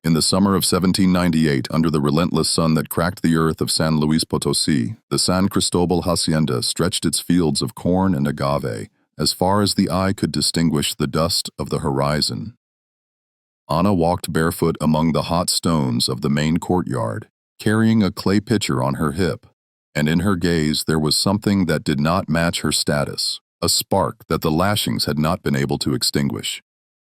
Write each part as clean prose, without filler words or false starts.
In the summer of 1798, under the relentless sun that cracked the earth of San Luis Potosí, the San Cristobal hacienda stretched its fields of corn and agave as far as the eye could distinguish the dust of the horizon. Ana walked barefoot among the hot stones of the main courtyard, carrying a clay pitcher on her hip, and in her gaze there was something that did not match her status, a spark that the lashings had not been able to extinguish.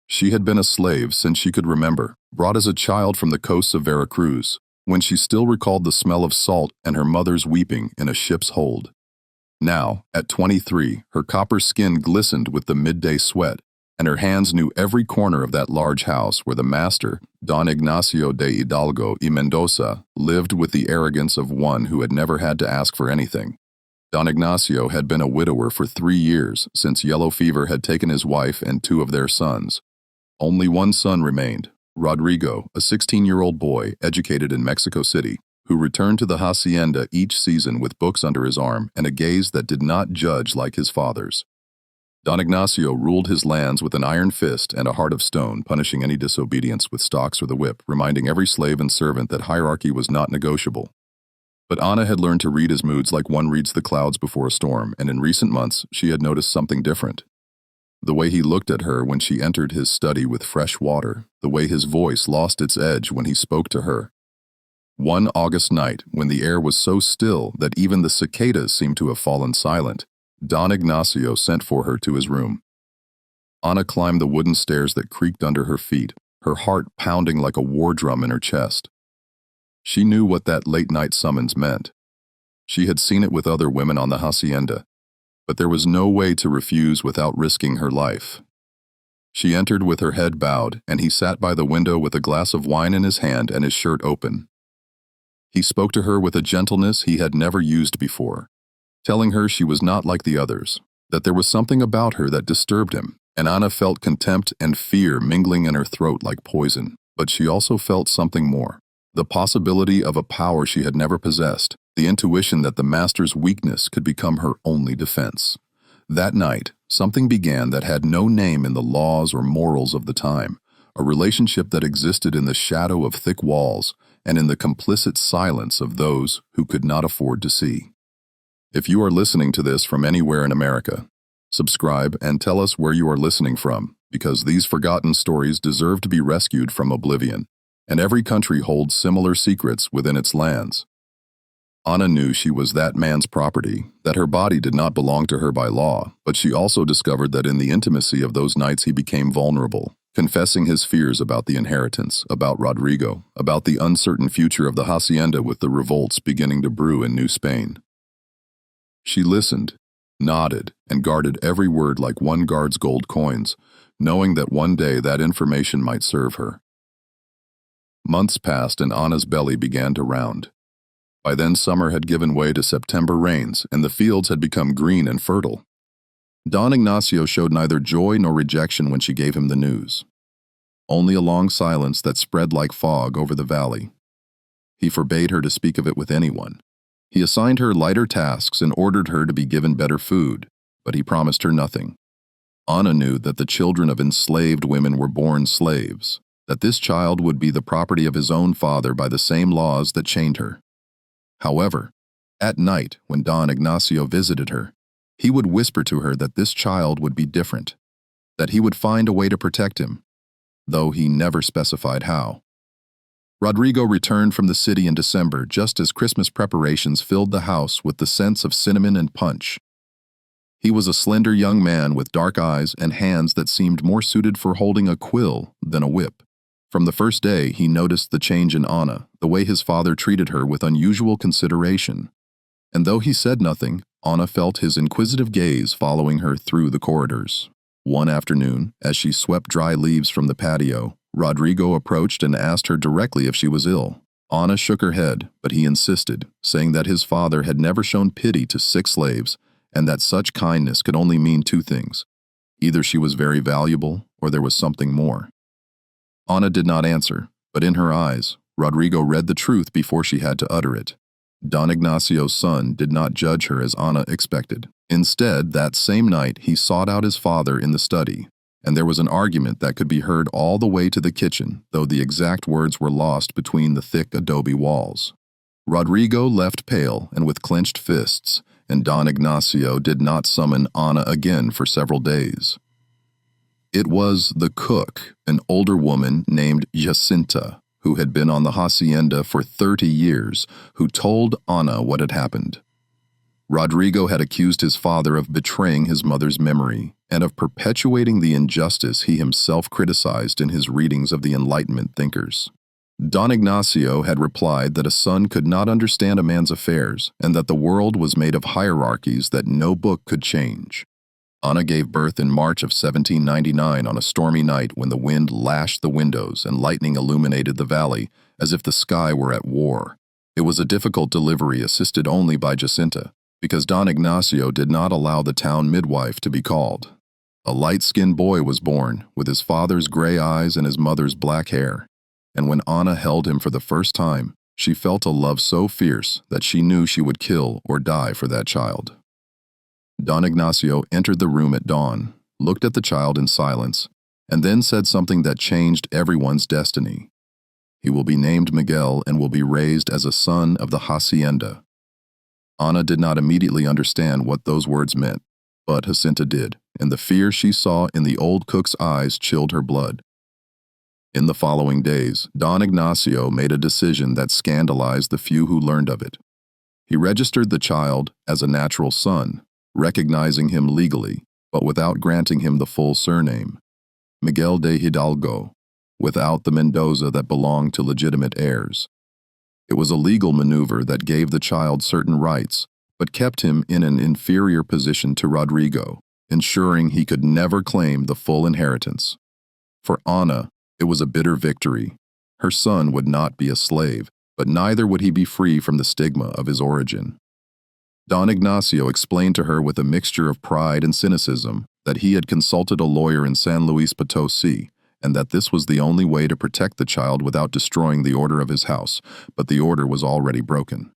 She had been a slave since she could remember, brought as a child from the coasts of Veracruz, when she still recalled the smell of salt and her mother's weeping in a ship's hold. Now, at 23, her copper skin glistened with the midday sweat, and her hands knew every corner of that large house where the master, Don Ignacio de Hidalgo y Mendoza, lived with the arrogance of one who had never had to ask for anything. Don Ignacio had been a widower for 3 years since yellow fever had taken his wife and 2 of their sons. Only one son remained, Rodrigo, a 16-year-old boy educated in Mexico City, who returned to the hacienda each season with books under his arm and a gaze that did not judge like his father's. Don Ignacio ruled his lands with an iron fist and a heart of stone, punishing any disobedience with stocks or the whip, reminding every slave and servant that hierarchy was not negotiable. But Ana had learned to read his moods like one reads the clouds before a storm, and in recent months she had noticed something different. The way he looked at her when she entered his study with fresh water, the way his voice lost its edge when he spoke to her. One August night, when the air was so still that even the cicadas seemed to have fallen silent, Don Ignacio sent for her to his room. Ana climbed the wooden stairs that creaked under her feet, her heart pounding like a war drum in her chest. She knew what that late-night summons meant. She had seen it with other women on the hacienda, but there was no way to refuse without risking her life. She entered with her head bowed, and he sat by the window with a glass of wine in his hand and his shirt open. He spoke to her with a gentleness he had never used before, telling her she was not like the others, that there was something about her that disturbed him, and Ana felt contempt and fear mingling in her throat like poison, but she also felt something more, the possibility of a power she had never possessed, the intuition that the master's weakness could become her only defense. That night, something began that had no name in the laws or morals of the time, a relationship that existed in the shadow of thick walls and in the complicit silence of those who could not afford to see. If you are listening to this from anywhere in America, subscribe and tell us where you are listening from, because these forgotten stories deserve to be rescued from oblivion, and every country holds similar secrets within its lands. Ana knew she was that man's property, that her body did not belong to her by law, but she also discovered that in the intimacy of those nights he became vulnerable, confessing his fears about the inheritance, about Rodrigo, about the uncertain future of the hacienda with the revolts beginning to brew in New Spain. She listened, nodded, and guarded every word like one guards gold coins, knowing that one day that information might serve her. Months passed and Ana's belly began to round. By then summer had given way to September rains, and the fields had become green and fertile. Don Ignacio showed neither joy nor rejection when she gave him the news. Only a long silence that spread like fog over the valley. He forbade her to speak of it with anyone. He assigned her lighter tasks and ordered her to be given better food, but he promised her nothing. Ana knew that the children of enslaved women were born slaves, that this child would be the property of his own father by the same laws that chained her. However, at night, when Don Ignacio visited her, he would whisper to her that this child would be different, that he would find a way to protect him, though he never specified how. Rodrigo returned from the city in December just as Christmas preparations filled the house with the scents of cinnamon and punch. He was a slender young man with dark eyes and hands that seemed more suited for holding a quill than a whip. From the first day, he noticed the change in Ana, the way his father treated her with unusual consideration. And though he said nothing, Ana felt his inquisitive gaze following her through the corridors. One afternoon, as she swept dry leaves from the patio, Rodrigo approached and asked her directly if she was ill. Ana shook her head, but he insisted, saying that his father had never shown pity to sick slaves, and that such kindness could only mean 2 things. Either she was very valuable, or there was something more. Ana did not answer, but in her eyes, Rodrigo read the truth before she had to utter it. Don Ignacio's son did not judge her as Ana expected. Instead, that same night, he sought out his father in the study, and there was an argument that could be heard all the way to the kitchen, though the exact words were lost between the thick adobe walls. Rodrigo left pale and with clenched fists, and Don Ignacio did not summon Ana again for several days. It was the cook, an older woman named Jacinta, who had been on the hacienda for 30 years, who told Ana what had happened. Rodrigo had accused his father of betraying his mother's memory and of perpetuating the injustice he himself criticized in his readings of the Enlightenment thinkers. Don Ignacio had replied that a son could not understand a man's affairs and that the world was made of hierarchies that no book could change. Ana gave birth in March of 1799 on a stormy night when the wind lashed the windows and lightning illuminated the valley as if the sky were at war. It was a difficult delivery assisted only by Jacinta, because Don Ignacio did not allow the town midwife to be called. A light-skinned boy was born, with his father's gray eyes and his mother's black hair, and when Ana held him for the first time, she felt a love so fierce that she knew she would kill or die for that child. Don Ignacio entered the room at dawn, looked at the child in silence, and then said something that changed everyone's destiny. He will be named Miguel and will be raised as a son of the hacienda. Ana did not immediately understand what those words meant, but Jacinta did, and the fear she saw in the old cook's eyes chilled her blood. In the following days, Don Ignacio made a decision that scandalized the few who learned of it. He registered the child as a natural son, recognizing him legally, but without granting him the full surname, Miguel de Hidalgo, without the Mendoza that belonged to legitimate heirs. It was a legal maneuver that gave the child certain rights, but kept him in an inferior position to Rodrigo, ensuring he could never claim the full inheritance. For Ana, it was a bitter victory. Her son would not be a slave, but neither would he be free from the stigma of his origin. Don Ignacio explained to her with a mixture of pride and cynicism that he had consulted a lawyer in San Luis Potosí, and that this was the only way to protect the child without destroying the order of his house, but the order was already broken.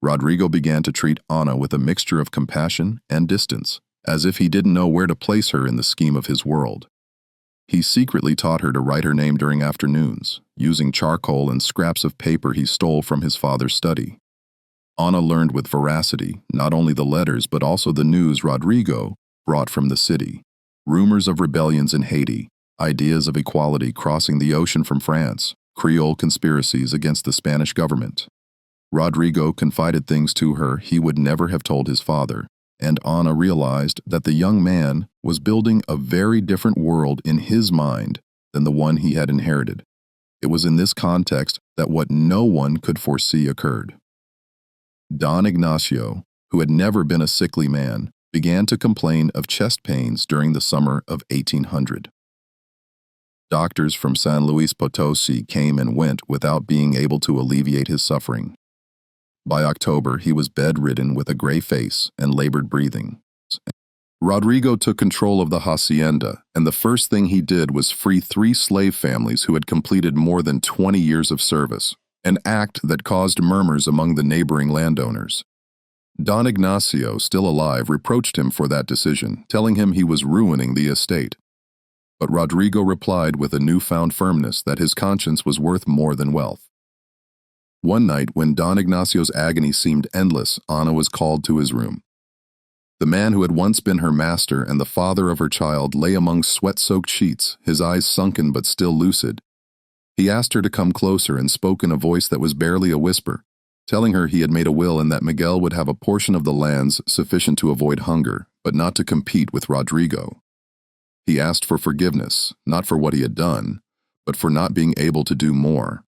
Rodrigo began to treat Ana with a mixture of compassion and distance, as if he didn't know where to place her in the scheme of his world. He secretly taught her to write her name during afternoons, using charcoal and scraps of paper he stole from his father's study. Ana learned with veracity not only the letters but also the news Rodrigo brought from the city. Rumors of rebellions in Haiti, ideas of equality crossing the ocean from France, Creole conspiracies against the Spanish government. Rodrigo confided things to her he would never have told his father, and Ana realized that the young man was building a very different world in his mind than the one he had inherited. It was in this context that what no one could foresee occurred. Don Ignacio, who had never been a sickly man, began to complain of chest pains during the summer of 1800. Doctors from San Luis Potosí came and went without being able to alleviate his suffering. By October, he was bedridden with a gray face and labored breathing. Rodrigo took control of the hacienda, and the first thing he did was free 3 slave families who had completed more than 20 years of service, an act that caused murmurs among the neighboring landowners. Don Ignacio, still alive, reproached him for that decision, telling him he was ruining the estate. But Rodrigo replied with a newfound firmness that his conscience was worth more than wealth. One night, when Don Ignacio's agony seemed endless, Ana was called to his room. The man who had once been her master and the father of her child lay among sweat-soaked sheets, his eyes sunken but still lucid. He asked her to come closer and spoke in a voice that was barely a whisper, telling her he had made a will and that Miguel would have a portion of the lands sufficient to avoid hunger, but not to compete with Rodrigo. He asked for forgiveness, not for what he had done, but for not being able to do more.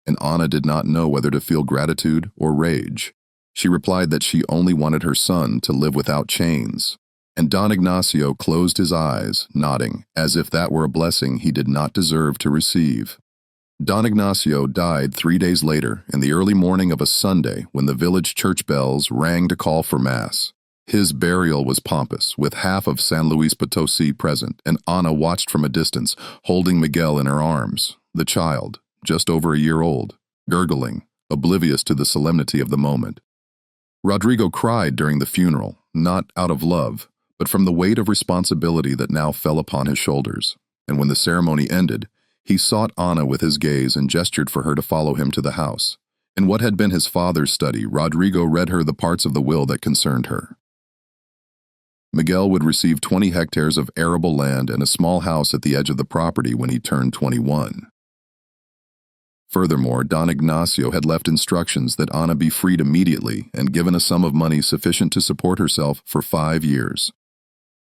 And Ana did not know whether to feel gratitude or rage. She replied that she only wanted her son to live without chains. And Don Ignacio closed his eyes, nodding, as if that were a blessing he did not deserve to receive. Don Ignacio died 3 days later, in the early morning of a Sunday when the village church bells rang to call for Mass. His burial was pompous, with half of San Luis Potosí present, and Ana watched from a distance, holding Miguel in her arms, the child, just over a year old, gurgling, oblivious to the solemnity of the moment. Rodrigo cried during the funeral, not out of love, but from the weight of responsibility that now fell upon his shoulders. and when the ceremony ended, he sought Ana with his gaze and gestured for her to follow him to the house. In what had been his father's study, Rodrigo read her the parts of the will that concerned her. Miguel would receive 20 hectares of arable land and a small house at the edge of the property when he turned 21. Furthermore, Don Ignacio had left instructions that Ana be freed immediately and given a sum of money sufficient to support herself for 5 years.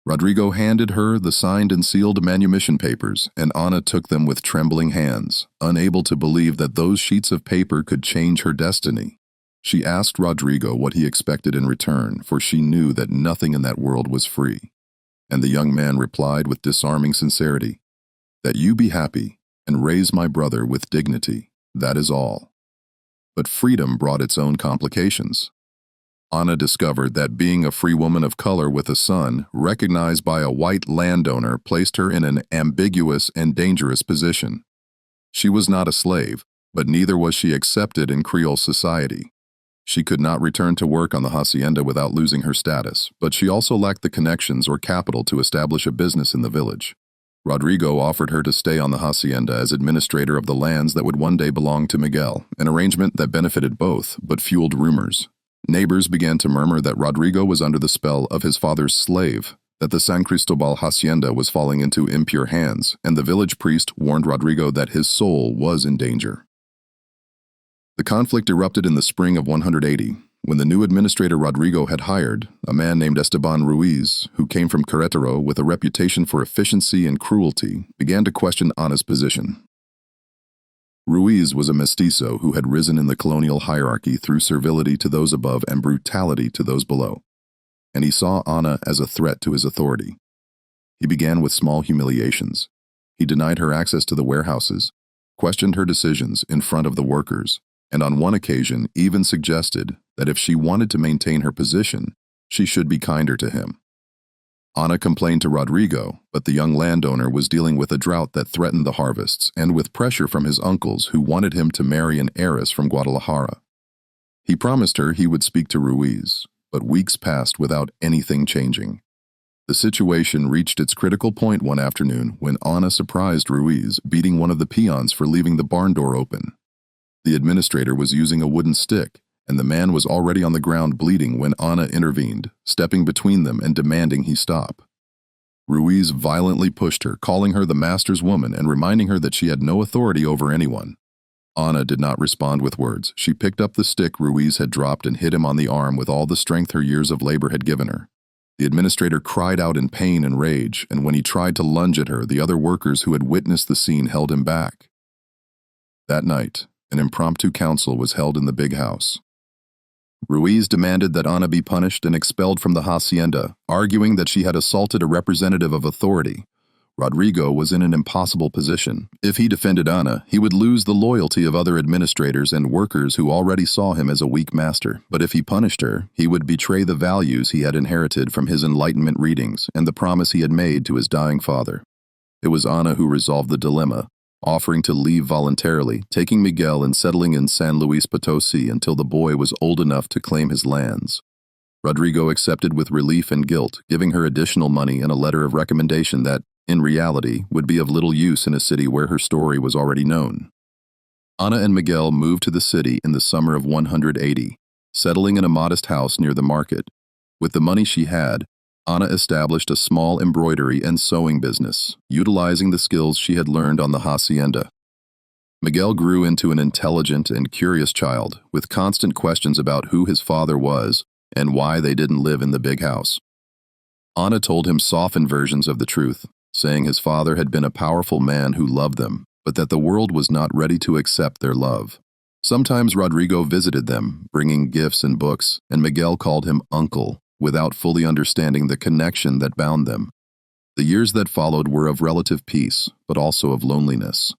Rodrigo handed her the signed and sealed manumission papers, and Ana took them with trembling hands, unable to believe that those sheets of paper could change her destiny. She asked Rodrigo what he expected in return, for she knew that nothing in that world was free. And the young man replied with disarming sincerity, "That you be happy and raise my brother with dignity, that is all." But freedom brought its own complications. Ana discovered that being a free woman of color with a son, recognized by a white landowner, placed her in an ambiguous and dangerous position. She was not a slave, but neither was she accepted in Creole society. She could not return to work on the hacienda without losing her status, but she also lacked the connections or capital to establish a business in the village. Rodrigo offered her to stay on the hacienda as administrator of the lands that would one day belong to Miguel, an arrangement that benefited both, but fueled rumors. Neighbors began to murmur that Rodrigo was under the spell of his father's slave, that the San Cristobal hacienda was falling into impure hands, and the village priest warned Rodrigo that his soul was in danger. The conflict erupted in the spring of 180, when the new administrator Rodrigo had hired, a man named Esteban Ruiz, who came from Querétaro with a reputation for efficiency and cruelty, began to question Ana's position. Ruiz was a mestizo who had risen in the colonial hierarchy through servility to those above and brutality to those below, and he saw Ana as a threat to his authority. He began with small humiliations. He denied her access to the warehouses, questioned her decisions in front of the workers, and on one occasion even suggested that if she wanted to maintain her position, she should be kinder to him. Ana complained to Rodrigo, but the young landowner was dealing with a drought that threatened the harvests and with pressure from his uncles who wanted him to marry an heiress from Guadalajara. He promised her he would speak to Ruiz, but weeks passed without anything changing. The situation reached its critical point one afternoon when Ana surprised Ruiz, beating one of the peons for leaving the barn door open. The administrator was using a wooden stick, and the man was already on the ground bleeding when Ana intervened, stepping between them and demanding he stop. Ruiz violently pushed her, calling her the master's woman and reminding her that she had no authority over anyone. Ana did not respond with words. She picked up the stick Ruiz had dropped and hit him on the arm with all the strength her years of labor had given her. The administrator cried out in pain and rage, and when he tried to lunge at her, the other workers who had witnessed the scene held him back. That night, an impromptu council was held in the big house. Ruiz demanded that Ana be punished and expelled from the hacienda, arguing that she had assaulted a representative of authority. Rodrigo was in an impossible position. If he defended Ana, he would lose the loyalty of other administrators and workers who already saw him as a weak master. But if he punished her, he would betray the values he had inherited from his Enlightenment readings and the promise he had made to his dying father. It was Ana who resolved the dilemma, offering to leave voluntarily, taking Miguel and settling in San Luis Potosí until the boy was old enough to claim his lands. Rodrigo accepted with relief and guilt, giving her additional money and a letter of recommendation that, in reality, would be of little use in a city where her story was already known. Ana and Miguel moved to the city in the summer of 180, settling in a modest house near the market. With the money she had, Ana established a small embroidery and sewing business, utilizing the skills she had learned on the hacienda. Miguel grew into an intelligent and curious child, with constant questions about who his father was and why they didn't live in the big house. Ana told him softened versions of the truth, saying his father had been a powerful man who loved them, but that the world was not ready to accept their love. Sometimes Rodrigo visited them, bringing gifts and books, and Miguel called him uncle, without fully understanding the connection that bound them. The years that followed were of relative peace, but also of loneliness.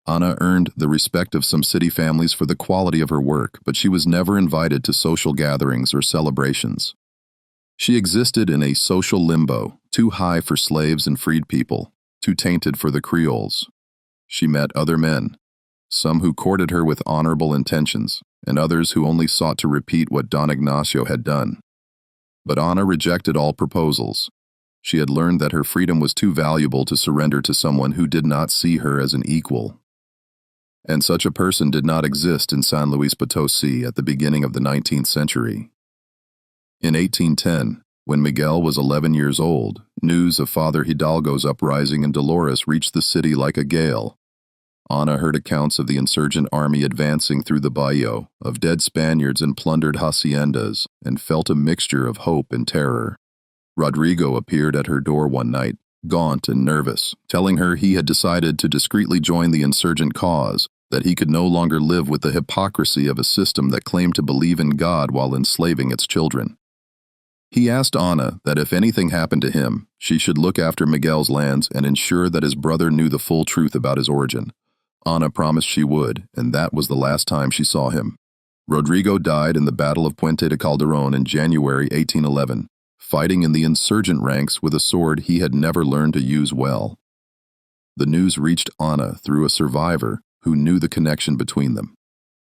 Ana earned the respect of some city families for the quality of her work, but she was never invited to social gatherings or celebrations. She existed in a social limbo, too high for slaves and freed people, too tainted for the Creoles. She met other men, some who courted her with honorable intentions, and others who only sought to repeat what Don Ignacio had done. But Ana rejected all proposals. She had learned that her freedom was too valuable to surrender to someone who did not see her as an equal. And such a person did not exist in San Luis Potosí at the beginning of the 19th century. In 1810, when Miguel was 11 years old, news of Father Hidalgo's uprising in Dolores reached the city like a gale. Ana heard accounts of the insurgent army advancing through the Bayo, of dead Spaniards and plundered haciendas, and felt a mixture of hope and terror. Rodrigo appeared at her door one night, gaunt and nervous, telling her he had decided to discreetly join the insurgent cause, that he could no longer live with the hypocrisy of a system that claimed to believe in God while enslaving its children. He asked Ana that if anything happened to him, she should look after Miguel's lands and ensure that his brother knew the full truth about his origin. Ana promised she would, and that was the last time she saw him. Rodrigo died in the Battle of Puente de Calderón in January 1811, fighting in the insurgent ranks with a sword he had never learned to use well. The news reached Ana through a survivor who knew the connection between them,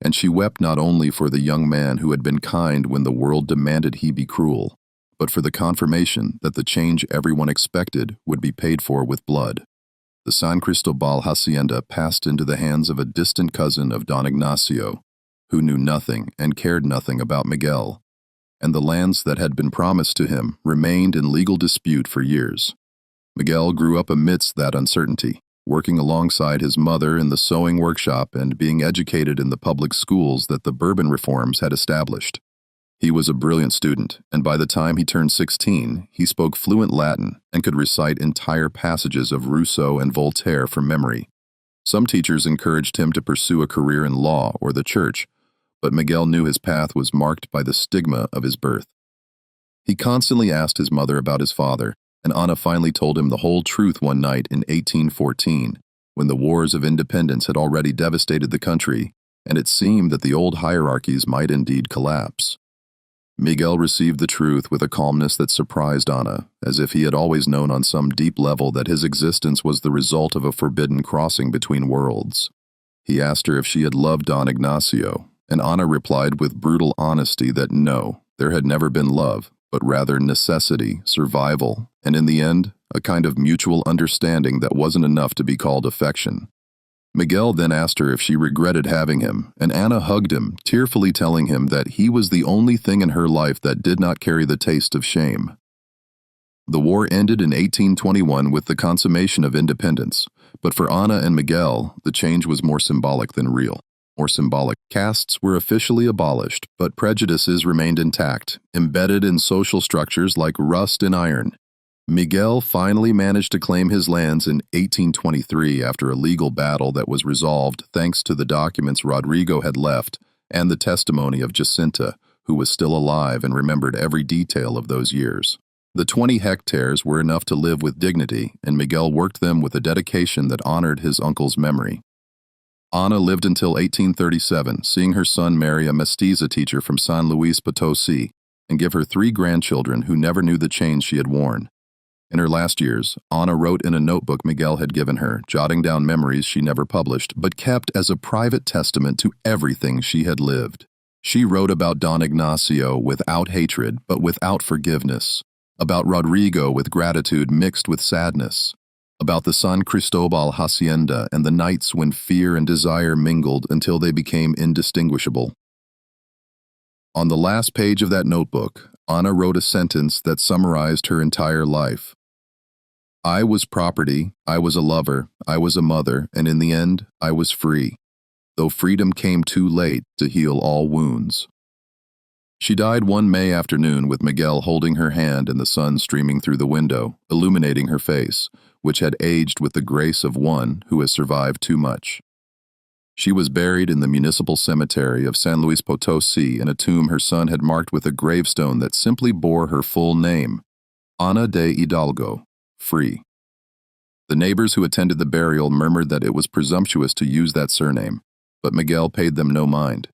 and she wept not only for the young man who had been kind when the world demanded he be cruel, but for the confirmation that the change everyone expected would be paid for with blood. The San Cristobal hacienda passed into the hands of a distant cousin of Don Ignacio, who knew nothing and cared nothing about Miguel, and the lands that had been promised to him remained in legal dispute for years. Miguel grew up amidst that uncertainty, working alongside his mother in the sewing workshop and being educated in the public schools that the Bourbon reforms had established. He was a brilliant student, and by the time he turned 16, he spoke fluent Latin and could recite entire passages of Rousseau and Voltaire from memory. Some teachers encouraged him to pursue a career in law or the church, but Miguel knew his path was marked by the stigma of his birth. He constantly asked his mother about his father, and Ana finally told him the whole truth one night in 1814, when the wars of independence had already devastated the country, and it seemed that the old hierarchies might indeed collapse. Miguel received the truth with a calmness that surprised Ana, as if he had always known on some deep level that his existence was the result of a forbidden crossing between worlds. He asked her if she had loved Don Ignacio, and Ana replied with brutal honesty that no, there had never been love, but rather necessity, survival, and in the end, a kind of mutual understanding that wasn't enough to be called affection. Miguel then asked her if she regretted having him, and Ana hugged him, tearfully telling him that he was the only thing in her life that did not carry the taste of shame. The war ended in 1821 with the consummation of independence, but for Ana and Miguel, the change was more symbolic than real. More symbolic. Castes were officially abolished, but prejudices remained intact, embedded in social structures like rust and iron. Miguel finally managed to claim his lands in 1823 after a legal battle that was resolved thanks to the documents Rodrigo had left and the testimony of Jacinta, who was still alive and remembered every detail of those years. The 20 hectares were enough to live with dignity, and Miguel worked them with a dedication that honored his uncle's memory. Ana lived until 1837, seeing her son marry a mestiza teacher from San Luis Potosí and give her 3 grandchildren who never knew the chains she had worn. In her last years, Ana wrote in a notebook Miguel had given her, jotting down memories she never published, but kept as a private testament to everything she had lived. She wrote about Don Ignacio without hatred, but without forgiveness, about Rodrigo with gratitude mixed with sadness, about the San Cristobal hacienda and the nights when fear and desire mingled until they became indistinguishable. On the last page of that notebook, Ana wrote a sentence that summarized her entire life. I was property, I was a lover, I was a mother, and in the end, I was free, though freedom came too late to heal all wounds. She died one May afternoon with Miguel holding her hand and the sun streaming through the window, illuminating her face, which had aged with the grace of one who has survived too much. She was buried in the municipal cemetery of San Luis Potosí in a tomb her son had marked with a gravestone that simply bore her full name, Ana de Hidalgo, free. The neighbors who attended the burial murmured that it was presumptuous to use that surname, but Miguel paid them no mind.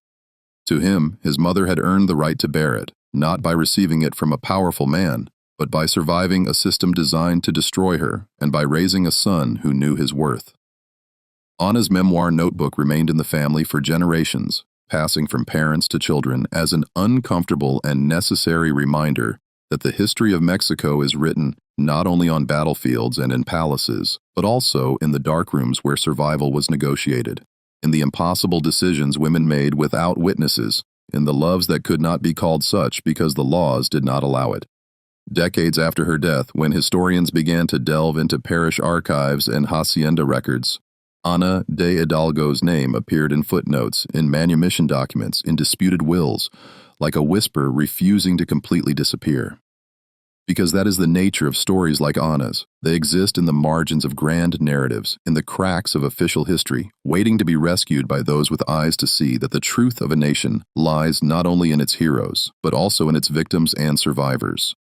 To him, his mother had earned the right to bear it, not by receiving it from a powerful man, but by surviving a system designed to destroy her and by raising a son who knew his worth. Ana's memoir notebook remained in the family for generations, passing from parents to children as an uncomfortable and necessary reminder that the history of Mexico is written not only on battlefields and in palaces, but also in the dark rooms where survival was negotiated, in the impossible decisions women made without witnesses, in the loves that could not be called such because the laws did not allow it. Decades after her death, when historians began to delve into parish archives and hacienda records, Ana de Hidalgo's name appeared in footnotes, in manumission documents, in disputed wills, like a whisper refusing to completely disappear. Because that is the nature of stories like Ana's. They exist in the margins of grand narratives, in the cracks of official history, waiting to be rescued by those with eyes to see that the truth of a nation lies not only in its heroes, but also in its victims and survivors.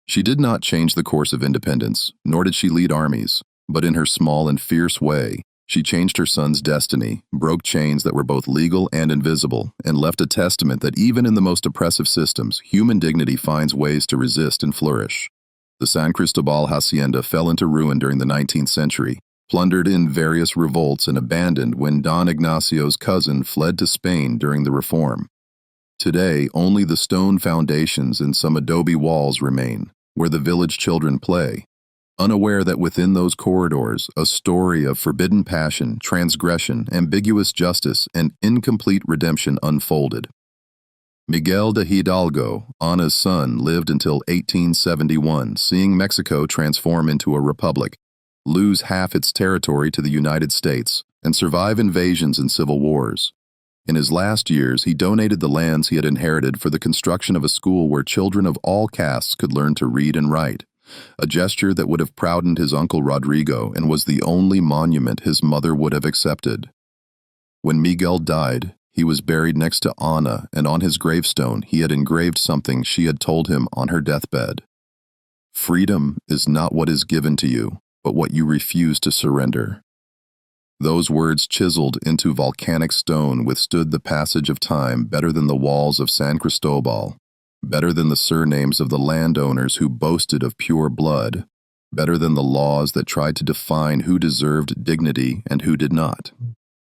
She did not change the course of independence, nor did she lead armies, but in her small and fierce way, she changed her son's destiny, broke chains that were both legal and invisible, and left a testament that even in the most oppressive systems, human dignity finds ways to resist and flourish. The San Cristobal hacienda fell into ruin during the 19th century, plundered in various revolts and abandoned when Don Ignacio's cousin fled to Spain during the Reform. Today, only the stone foundations and some adobe walls remain, where the village children play, unaware that within those corridors, a story of forbidden passion, transgression, ambiguous justice, and incomplete redemption unfolded. Miguel de Hidalgo, Ana's son, lived until 1871, seeing Mexico transform into a republic, lose half its territory to the United States, and survive invasions and civil wars. In his last years, he donated the lands he had inherited for the construction of a school where children of all castes could learn to read and write, a gesture that would have proudened his uncle Rodrigo and was the only monument his mother would have accepted. When Miguel died, he was buried next to Ana, and on his gravestone he had engraved something she had told him on her deathbed. "Freedom is not what is given to you, but what you refuse to surrender." Those words, chiseled into volcanic stone, withstood the passage of time better than the walls of San Cristobal, better than the surnames of the landowners who boasted of pure blood, better than the laws that tried to define who deserved dignity and who did not.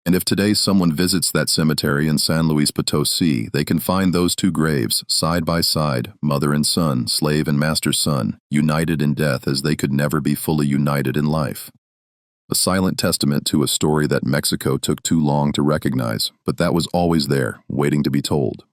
And if today someone visits that cemetery in San Luis Potosí, they can find those two graves, side by side, mother and son, slave and master's son, united in death as they could never be fully united in life. A silent testament to a story that Mexico took too long to recognize, but that was always there, waiting to be told.